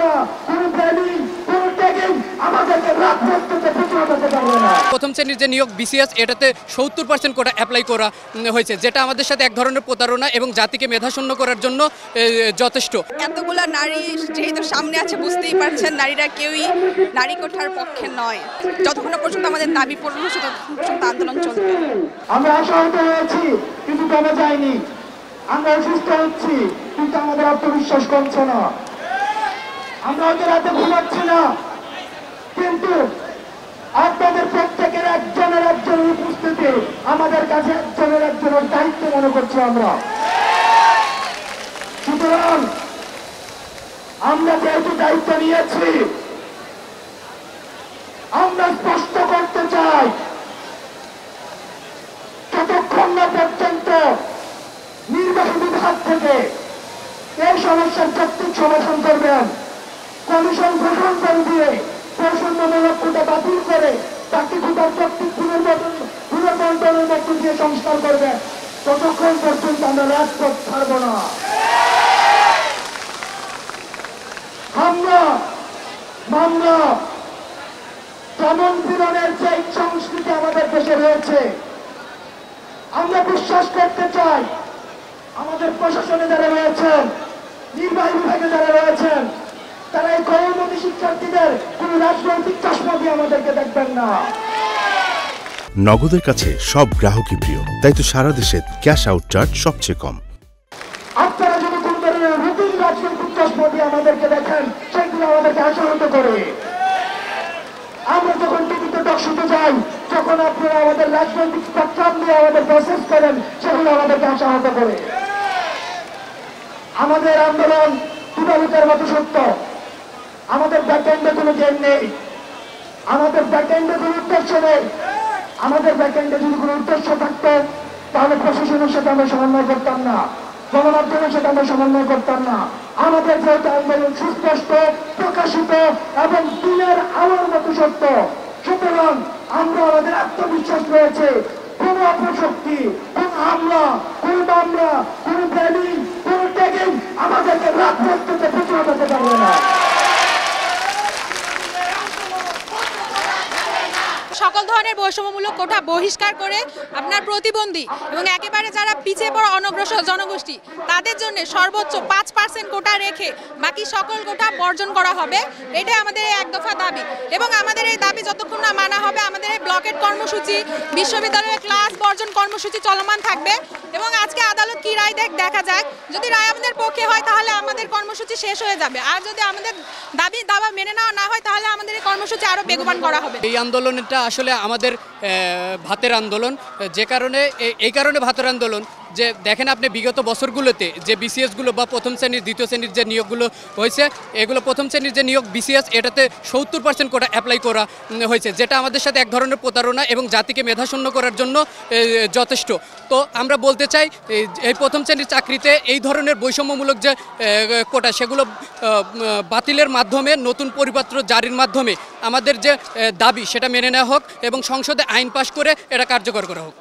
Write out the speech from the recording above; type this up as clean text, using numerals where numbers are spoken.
আমরা কোনো প্ল্যানিং কোনো ট্যাগিং আমাদেরকে রাজপথে পিছনে হতে পারবে না। প্রথম শ্রেণীর যে নিয়োগ বিসিএস এটাতে 70% কোটা অ্যাপ্লাই করা হয়েছে, যেটা আমাদের সাথে এক ধরনের প্রতারণা এবং জাতিকে মেধাশূন্য করার জন্য যথেষ্ট। এতগুলা নারী যেহেতু সামনে আছে বুঝতেই পারছেন, নারীরা কেউই নারী কোঠার পক্ষে নয়। যতক্ষণ পর্যন্ত আমাদের দাবি পূরণ হচ্ছে ততক্ষণ পর্যন্ত আন্দোলন চলবে। আমরা আশাহত হয়েছি কিন্তু দমে যায়নি, আমরা অসুস্থ হচ্ছি কিন্তু আমাদের আত্মবিশ্বাস কমছে না, আমরা ওদের রাতে ঘুমাচ্ছি না, কিন্তু আপনাদের প্রত্যেকের একজনের উপস্থিতি আমাদের কাছে একজনের দায়িত্ব মনে করছি আমরা। সুতরাং আমরা যেহেতু দায়িত্ব নিয়েছি, আমরা স্পষ্ট করতে চাই যতক্ষণ না পর্যন্ত নির্বাহী বিভাগ থেকে এই সমস্যার যৌক্তিক সমাধান করবেন, কমিশন গঠন করে দিয়ে প্রসন্নমূলক কোটা বাতিল করে বাকি কোটার যৌক্তিক পুনর্বন্টনের মধ্য দিয়ে সংস্কার করবেন, ততক্ষণ পর্যন্ত আমরা রাজপথ ছাড়ব না। হামলা মামলা দমন পীড়নের যে সংস্কৃতি আমাদের দেশে রয়েছে, আমরা বিশ্বাস করতে চাই আমাদের প্রশাসনে যারা রয়েছেন, নির্বাহী বিভাগে যারা রয়েছেন, তারা এই কর্মমুখী শিক্ষার্থীদের কোন রাজনৈতিক চশমা দিয়ে আমাদেরকে দেখবেন না। নগদের কাছে সব গ্রাহকই প্রিয়, তাই তো সারা দেশে ক্যাশ আউট চার্জ সবচেয়ে কম। আপনারা যদি কোন ধরনের রুটিন রাজনৈতিক চশমা দিয়ে আমাদেরকে দেখেন, সেগুলো আমাদেরকে আশাহত করে। আমরা যখন টিভিতে দর্শিত যাই, যখন আপনারা আমাদের রাজনৈতিক স্পেকট্রাম দিয়ে আমাদের প্রসেস করেন, সেগুলো আমাদেরকে আশাহত করে। আমাদের আন্দোলন দুটালুকের মতো সত্য, আমাদের ব্যাকএন্ডে কোনো গেম নেই, আমাদের ব্যাকএন্ডে কোনো উদ্দেশ্য নেই। আমাদের ব্যাকএন্ডে যদি কোনো উদ্দেশ্য থাকতো তাহলে প্রশাসনের সাথে আমরা সমন্বয় করতাম না, গণমাধ্যমের সাথে আমরা সমন্বয় করতাম না। আমাদের যেহেতু আন্দোলন সুস্পষ্ট, প্রকাশিত এবং দিনের আলোর মতো সত্য, সুতরাং আমরা আমাদের আত্মবিশ্বাস রয়েছে কোন অপশক্তি, কোন হামলা, কোন মামলা, কোন প্ল্যানিং, কোন ট্যাগিং আমাদেরকে রাজপথে পিছনে হতে পারবে না। সকল ধরনের বৈষম্যমূলক কোটা বহিষ্কার করে আপনার প্রতিবন্ধী এবং একেবারে যারা পিছিয়ে পড়া অনগ্রসর জনগোষ্ঠী তাদের জন্য সর্বোচ্চ 5% কোটা রেখে বাকি সকল কোটা বর্জন করা হবে। এটাই আমাদের এক দফা দাবি এবং আমাদের এই দাবি যতক্ষণ না মানা হবে আমাদের এই ব্লকেট কর্মসূচি, বিশ্ববিদ্যালয়ের ক্লাস বর্জন কর্মসূচি চলমান থাকবে এবং আজকে আদালত কি রায় দেখা যাক। যদি রায় আমাদের পক্ষে হয় তাহলে আমাদের কর্মসূচি শেষ হয়ে যাবে, আর যদি আমাদের দাবা মেনে নেওয়া না হয় তাহলে আমাদের এই কর্মসূচি আরও বেগবান করা হবে। এই আন্দোলনটা আসলে আমাদের ভাতের আন্দোলন, যে কারণে এই কারণে ভাতের আন্দোলন যে দেখেন আপনি বিগত বছরগুলোতে যে বিসিএসগুলো বা প্রথম শ্রেণীর দ্বিতীয় শ্রেণীর যে নিয়োগগুলো হয়েছে, এগুলো প্রথম শ্রেণীর যে নিয়োগ বিসিএস এটাতে 70% কোটা অ্যাপ্লাই করা হয়েছে, যেটা আমাদের সাথে এক ধরনের প্রতারণা এবং জাতিকে মেধাশূন্য করার জন্য যথেষ্ট। তো আমরা বলতে চাই এই প্রথম শ্রেণীর চাকরিতে এই ধরনের বৈষম্যমূলক যে কোটা সেগুলো বাতিলের মাধ্যমে নতুন পরিপত্র জারির মাধ্যমে আমাদের যে দাবি সেটা মেনে নেওয়া হোক এবং সংসদে আইন পাশ করে এটা কার্যকর করা হোক।